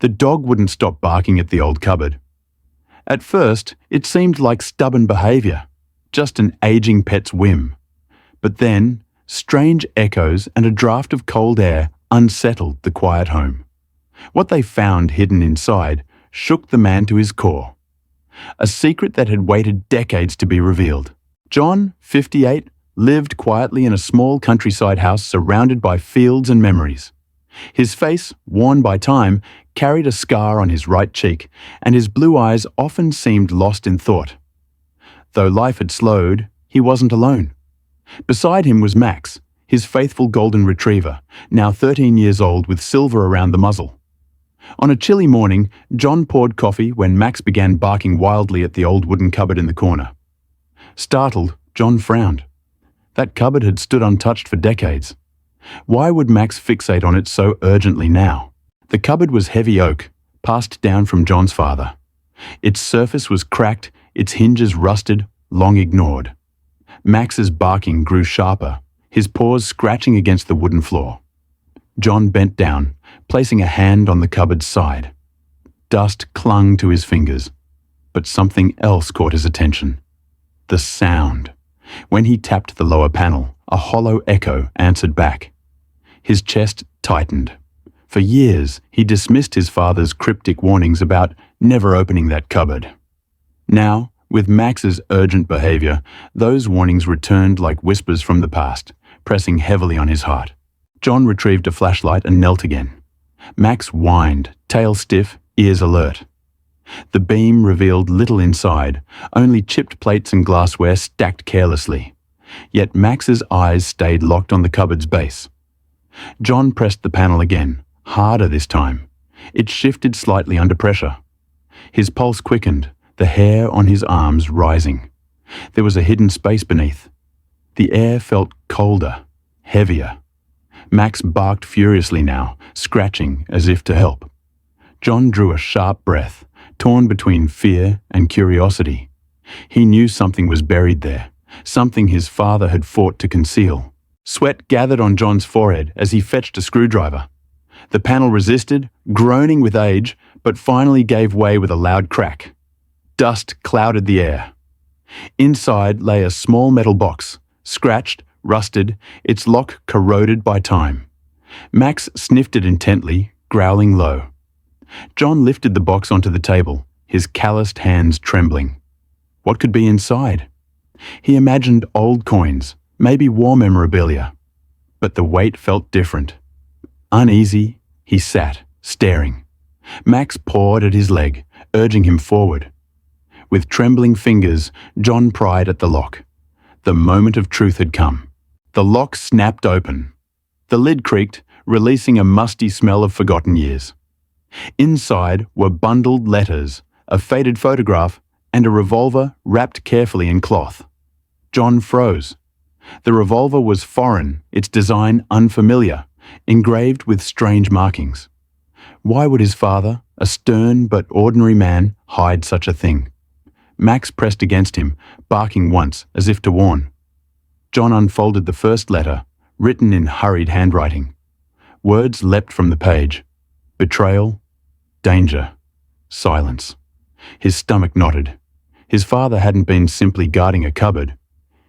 The dog wouldn't stop barking at the old cupboard. At first, it seemed like stubborn behavior, just an aging pet's whim. But then, strange echoes and a draft of cold air unsettled the quiet home. What they found hidden inside shook the man to his core. A secret that had waited decades to be revealed. John, 58, lived quietly in a small countryside house surrounded by fields and memories. His face, worn by time, carried a scar on his right cheek, and his blue eyes often seemed lost in thought. Though life had slowed, he wasn't alone. Beside him was Max, his faithful golden retriever, now 13 years old with silver around the muzzle. On a chilly morning, John poured coffee when Max began barking wildly at the old wooden cupboard in the corner. Startled, John frowned. That cupboard had stood untouched for decades. Why would Max fixate on it so urgently now? The cupboard was heavy oak, passed down from John's father. Its surface was cracked, its hinges rusted, long ignored. Max's barking grew sharper, his paws scratching against the wooden floor. John bent down, placing a hand on the cupboard's side. Dust clung to his fingers, but something else caught his attention. The sound. When he tapped the lower panel, a hollow echo answered back. His chest tightened. For years, he dismissed his father's cryptic warnings about never opening that cupboard. Now, with Max's urgent behavior, those warnings returned like whispers from the past, pressing heavily on his heart. John retrieved a flashlight and knelt again. Max whined, tail stiff, ears alert. The beam revealed little inside, only chipped plates and glassware stacked carelessly. Yet Max's eyes stayed locked on the cupboard's base. John pressed the panel again, harder this time. It shifted slightly under pressure. His pulse quickened, the hair on his arms rising. There was a hidden space beneath. The air felt colder, heavier. Max barked furiously now, scratching as if to help. John drew a sharp breath, torn between fear and curiosity. He knew something was buried there, something his father had fought to conceal. Sweat gathered on John's forehead as he fetched a screwdriver. The panel resisted, groaning with age, but finally gave way with a loud crack. Dust clouded the air. Inside lay a small metal box, scratched, rusted, its lock corroded by time. Max sniffed it intently, growling low. John lifted the box onto the table, his calloused hands trembling. What could be inside? He imagined old coins, maybe war memorabilia. But the weight felt different. Uneasy, he sat, staring. Max pawed at his leg, urging him forward. With trembling fingers, John pried at the lock. The moment of truth had come. The lock snapped open. The lid creaked, releasing a musty smell of forgotten years. Inside were bundled letters, a faded photograph, and a revolver wrapped carefully in cloth. John froze. The revolver was foreign, its design unfamiliar, engraved with strange markings. Why would his father, a stern but ordinary man, hide such a thing? Max pressed against him, barking once, as if to warn. John unfolded the first letter, written in hurried handwriting. Words leapt from the page. Betrayal, danger, silence. His stomach knotted. His father hadn't been simply guarding a cupboard.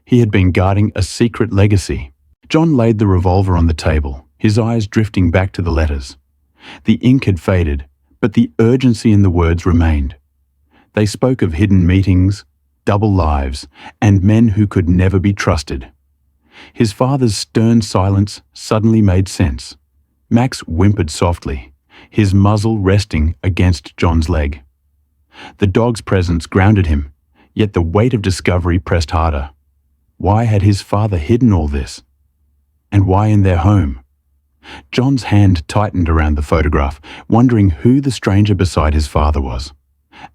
He had been guarding a secret legacy. John laid the revolver on the table, his eyes drifting back to the letters. The ink had faded, but the urgency in the words remained. They spoke of hidden meetings, double lives, and men who could never be trusted. His father's stern silence suddenly made sense. Max whimpered softly, his muzzle resting against John's leg. The dog's presence grounded him, yet the weight of discovery pressed harder. Why had his father hidden all this? And why in their home? John's hand tightened around the photograph, wondering who the stranger beside his father was.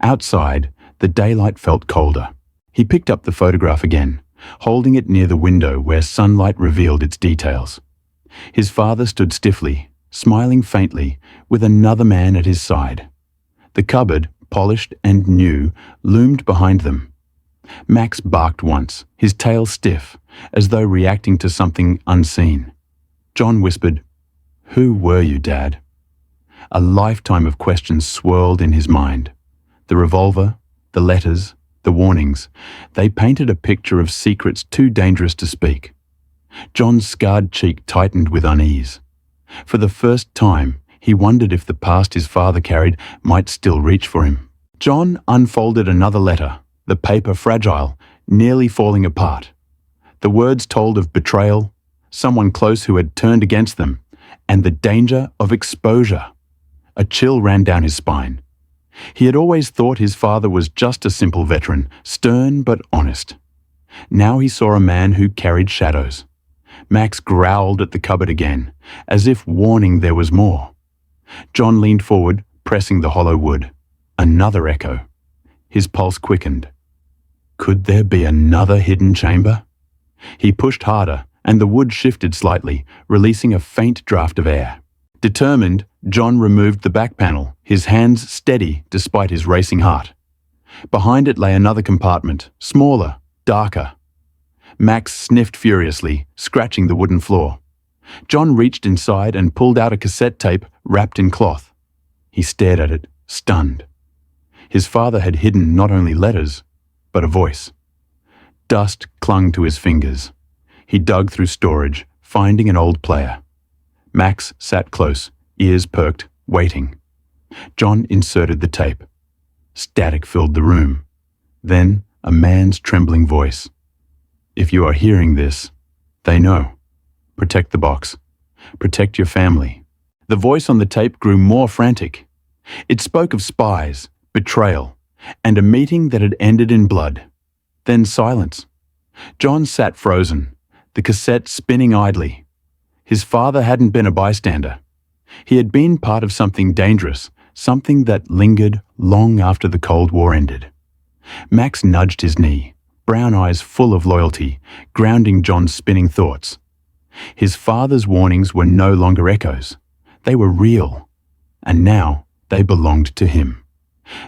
Outside, the daylight felt colder. He picked up the photograph again, holding it near the window where sunlight revealed its details. His father stood stiffly, smiling faintly, with another man at his side. The cupboard, polished and new, loomed behind them. Max barked once, his tail stiff, as though reacting to something unseen. John whispered, "Who were you, Dad?" A lifetime of questions swirled in his mind. The revolver, the letters, the warnings, they painted a picture of secrets too dangerous to speak. John's scarred cheek tightened with unease. For the first time, he wondered if the past his father carried might still reach for him. John unfolded another letter, the paper fragile, nearly falling apart. The words told of betrayal, someone close who had turned against them, and the danger of exposure. A chill ran down his spine. He had always thought his father was just a simple veteran, stern but honest. Now he saw a man who carried shadows. Max growled at the cupboard again, as if warning there was more. John leaned forward, pressing the hollow wood. Another echo. His pulse quickened. Could there be another hidden chamber? He pushed harder, and the wood shifted slightly, releasing a faint draft of air. Determined, John removed the back panel, his hands steady despite his racing heart. Behind it lay another compartment, smaller, darker. Max sniffed furiously, scratching the wooden floor. John reached inside and pulled out a cassette tape wrapped in cloth. He stared at it, stunned. His father had hidden not only letters, but a voice. Dust clung to his fingers. He dug through storage, finding an old player. Max sat close, ears perked, waiting. John inserted the tape. Static filled the room. Then a man's trembling voice. If you are hearing this, they know. Protect the box. Protect your family. The voice on the tape grew more frantic. It spoke of spies, betrayal, and a meeting that had ended in blood. Then silence. John sat frozen, the cassette spinning idly. His father hadn't been a bystander. He had been part of something dangerous, something that lingered long after the Cold War ended. Max nudged his knee, brown eyes full of loyalty, grounding John's spinning thoughts. His father's warnings were no longer echoes. They were real, and now they belonged to him.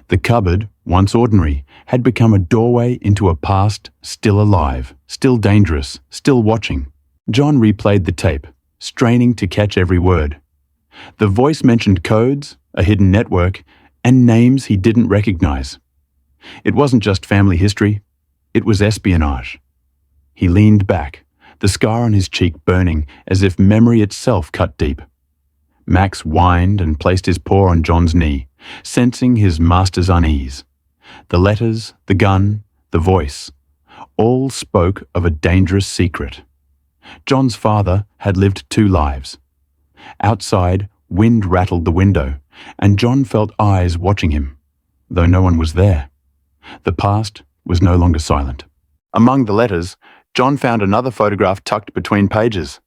The cupboard, once ordinary, had become a doorway into a past still alive, still dangerous, still watching. John replayed the tape, straining to catch every word. The voice mentioned codes, a hidden network, and names he didn't recognize. It wasn't just family history, it was espionage. He leaned back, the scar on his cheek burning as if memory itself cut deep. Max whined and placed his paw on John's knee, sensing his master's unease. The letters, the gun, the voice, all spoke of a dangerous secret. John's father had lived 2 lives. Outside, wind rattled the window, and John felt eyes watching him, though no one was there. The past was no longer silent. Among the letters, John found another photograph tucked between pages.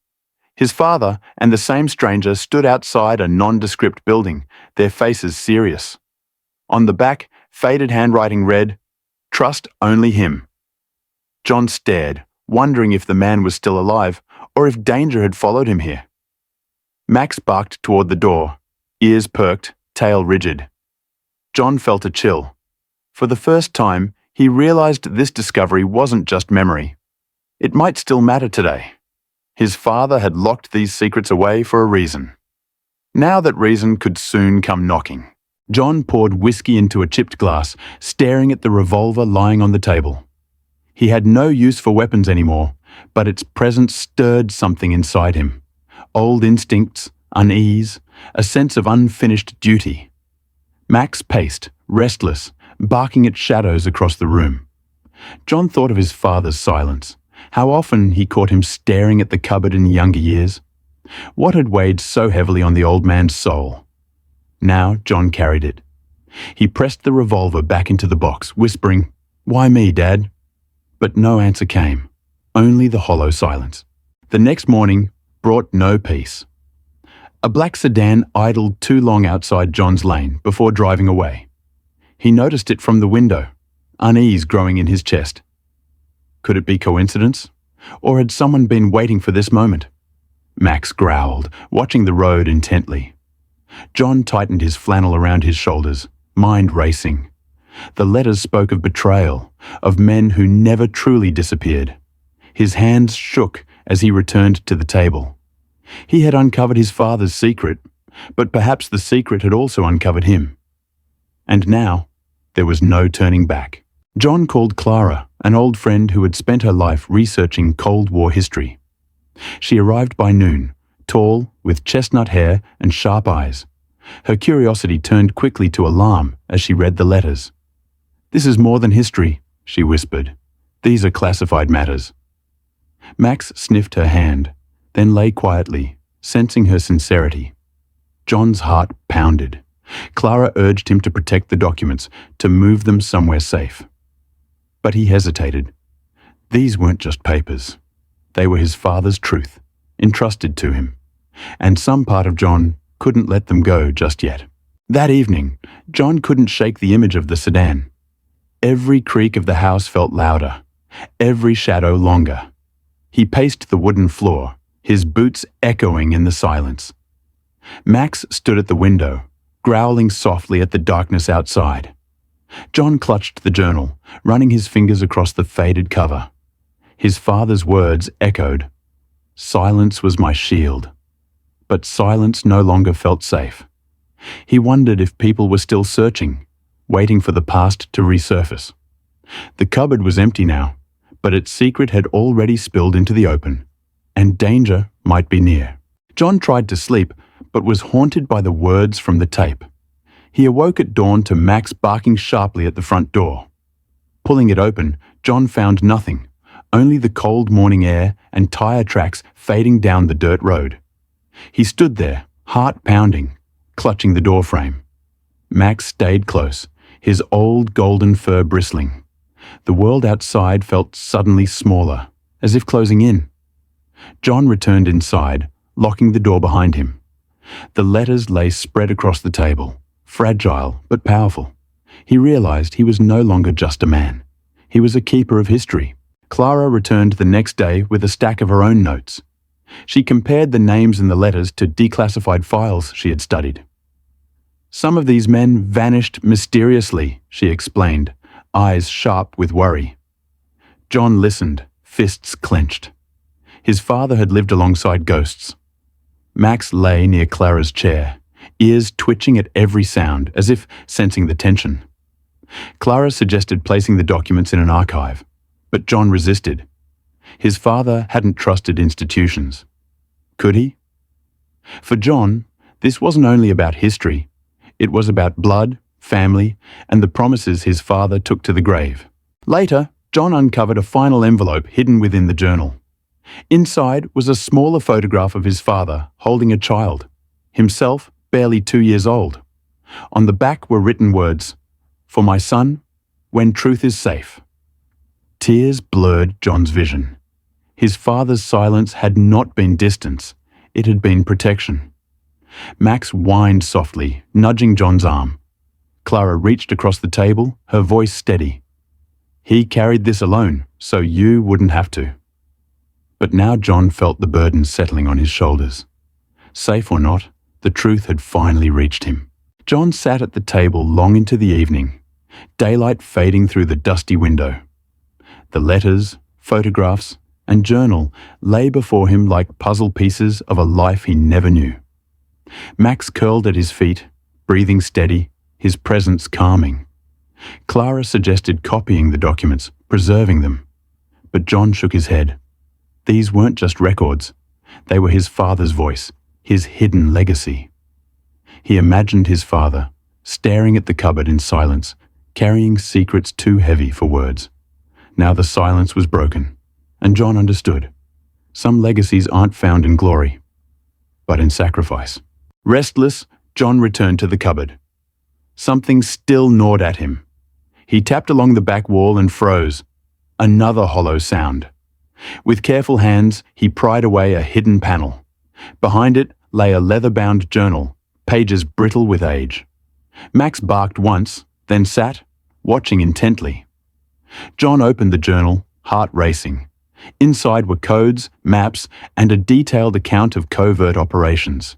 His father and the same stranger stood outside a nondescript building, their faces serious. On the back, faded handwriting read, "Trust only him." John stared, wondering if the man was still alive or if danger had followed him here. Max barked toward the door, ears perked, tail rigid. John felt a chill. For the first time, he realized this discovery wasn't just memory. It might still matter today. His father had locked these secrets away for a reason. Now that reason could soon come knocking. John poured whiskey into a chipped glass, staring at the revolver lying on the table. He had no use for weapons anymore, but its presence stirred something inside him. Old instincts, unease, a sense of unfinished duty. Max paced, restless, barking at shadows across the room. John thought of his father's silence, how often he caught him staring at the cupboard in younger years. What had weighed so heavily on the old man's soul? Now John carried it. He pressed the revolver back into the box, whispering, "Why me, Dad?" But no answer came, only the hollow silence. The next morning brought no peace. A black sedan idled too long outside John's lane before driving away. He noticed it from the window, unease growing in his chest. Could it be coincidence? Or had someone been waiting for this moment? Max growled, watching the road intently. John tightened his flannel around his shoulders, mind racing. The letters spoke of betrayal, of men who never truly disappeared. His hands shook as he returned to the table. He had uncovered his father's secret, But perhaps the secret had also uncovered him. And now, there was no turning back. John called Clara, an old friend who had spent her life researching Cold War history. She arrived by noon, tall, with chestnut hair and sharp eyes. Her curiosity turned quickly to alarm as she read the letters. "This is more than history," she whispered. "These are classified matters." Max sniffed her hand, then lay quietly, sensing her sincerity. John's heart pounded. Clara urged him to protect the documents, to move them somewhere safe. But he hesitated. These weren't just papers. They were his father's truth, entrusted to him. And some part of John couldn't let them go just yet. That evening, John couldn't shake the image of the sedan. Every creak of the house felt louder, every shadow longer. He paced the wooden floor, his boots echoing in the silence. Max stood at the window, growling softly at the darkness outside. John clutched the journal, running his fingers across the faded cover. His father's words echoed. Silence was my shield. But silence no longer felt safe. He wondered if people were still searching, waiting for the past to resurface. The cupboard was empty now, but its secret had already spilled into the open, and danger might be near. John tried to sleep, but was haunted by the words from the tape. He awoke at dawn to Max barking sharply at the front door. Pulling it open, John found nothing, only the cold morning air and tire tracks fading down the dirt road. He stood there, heart pounding, clutching the doorframe. Max stayed close, his old golden fur bristling. The world outside felt suddenly smaller, as if closing in. John returned inside, locking the door behind him. The letters lay spread across the table, fragile but powerful. He realized he was no longer just a man. He was a keeper of history. Clara returned the next day with a stack of her own notes. She compared the names in the letters to declassified files she had studied. Some of these men vanished mysteriously, she explained, eyes sharp with worry. John listened, fists clenched. His father had lived alongside ghosts. Max lay near Clara's chair, ears twitching at every sound, as if sensing the tension. Clara suggested placing the documents in an archive, but John resisted. His father hadn't trusted institutions. Could he? For John, this wasn't only about history. It was about blood, family, and the promises his father took to the grave. Later, John uncovered a final envelope hidden within the journal. Inside was a smaller photograph of his father holding a child, himself barely 2 years old. On the back were written words, "For my son, when truth is safe." Tears blurred John's vision. His father's silence had not been distance, it had been protection. Max whined softly, nudging John's arm. Clara reached across the table, her voice steady. "He carried this alone, so you wouldn't have to." But now John felt the burden settling on his shoulders. Safe or not, the truth had finally reached him. John sat at the table long into the evening, daylight fading through the dusty window. The letters, photographs, and journal lay before him like puzzle pieces of a life he never knew. Max curled at his feet, breathing steady, his presence calming. Clara suggested copying the documents, preserving them. But John shook his head. These weren't just records. They were his father's voice, his hidden legacy. He imagined his father, staring at the cupboard in silence, carrying secrets too heavy for words. Now the silence was broken, and John understood. Some legacies aren't found in glory, but in sacrifice. Restless, John returned to the cupboard. Something still gnawed at him. He tapped along the back wall and froze. Another hollow sound. With careful hands, he pried away a hidden panel. Behind it lay a leather-bound journal, pages brittle with age. Max barked once, then sat, watching intently. John opened the journal, heart racing. Inside were codes, maps, and a detailed account of covert operations.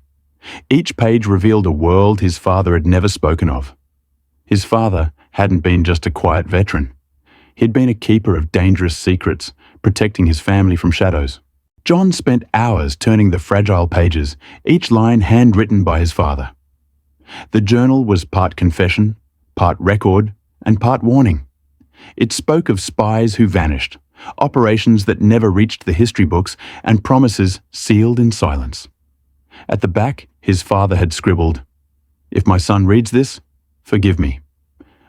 Each page revealed a world his father had never spoken of. His father hadn't been just a quiet veteran. He'd been a keeper of dangerous secrets, protecting his family from shadows. John spent hours turning the fragile pages, each line handwritten by his father. The journal was part confession, part record, and part warning. It spoke of spies who vanished, operations that never reached the history books, and promises sealed in silence. At the back, his father had scribbled, "If my son reads this, forgive me.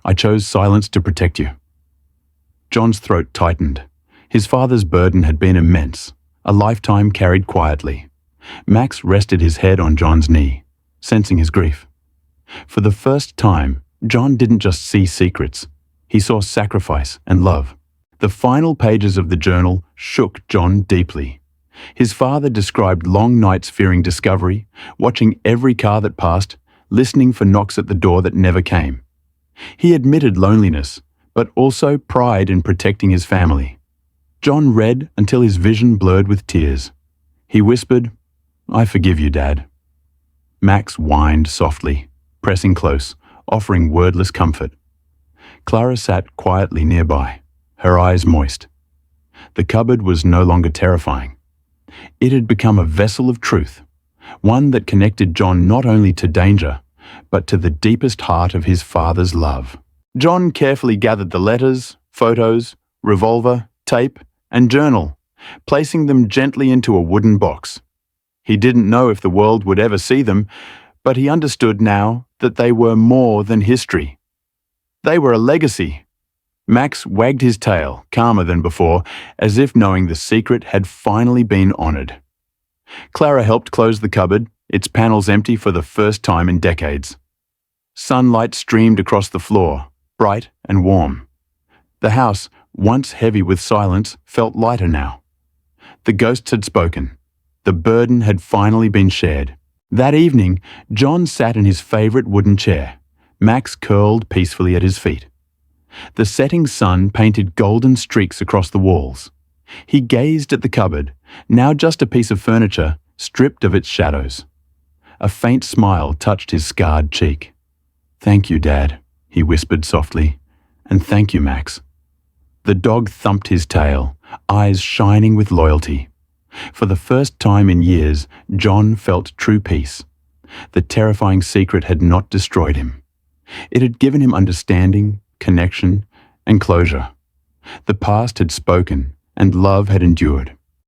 I chose silence to protect you." John's throat tightened. His father's burden had been immense, a lifetime carried quietly. Max rested his head on John's knee, sensing his grief. For the first time, John didn't just see secrets. He saw sacrifice and love. The final pages of the journal shook John deeply. His father described long nights fearing discovery, watching every car that passed, listening for knocks at the door that never came. He admitted loneliness, but also pride in protecting his family. John read until his vision blurred with tears. He whispered, "I forgive you, Dad." Max whined softly, pressing close, offering wordless comfort. Clara sat quietly nearby, her eyes moist. The cupboard was no longer terrifying. It had become a vessel of truth, one that connected John not only to danger, but to the deepest heart of his father's love. John carefully gathered the letters, photos, revolver, tape, and journal, placing them gently into a wooden box. He didn't know if the world would ever see them, but he understood now that they were more than history. They were a legacy. Max wagged his tail, calmer than before, as if knowing the secret had finally been honored. Clara helped close the cupboard, its panels empty for the first time in decades. Sunlight streamed across the floor, bright and warm. The house, once heavy with silence, felt lighter now. The ghosts had spoken. The burden had finally been shared. That evening, John sat in his favorite wooden chair, Max curled peacefully at his feet. The setting sun painted golden streaks across the walls. He gazed at the cupboard, now just a piece of furniture, stripped of its shadows. A faint smile touched his scarred cheek. "Thank you, Dad," he whispered softly, "and thank you, Max." The dog thumped his tail, eyes shining with loyalty. For the first time in years, John felt true peace. The terrifying secret had not destroyed him. It had given him understanding, connection, and closure. The past had spoken, and love had endured.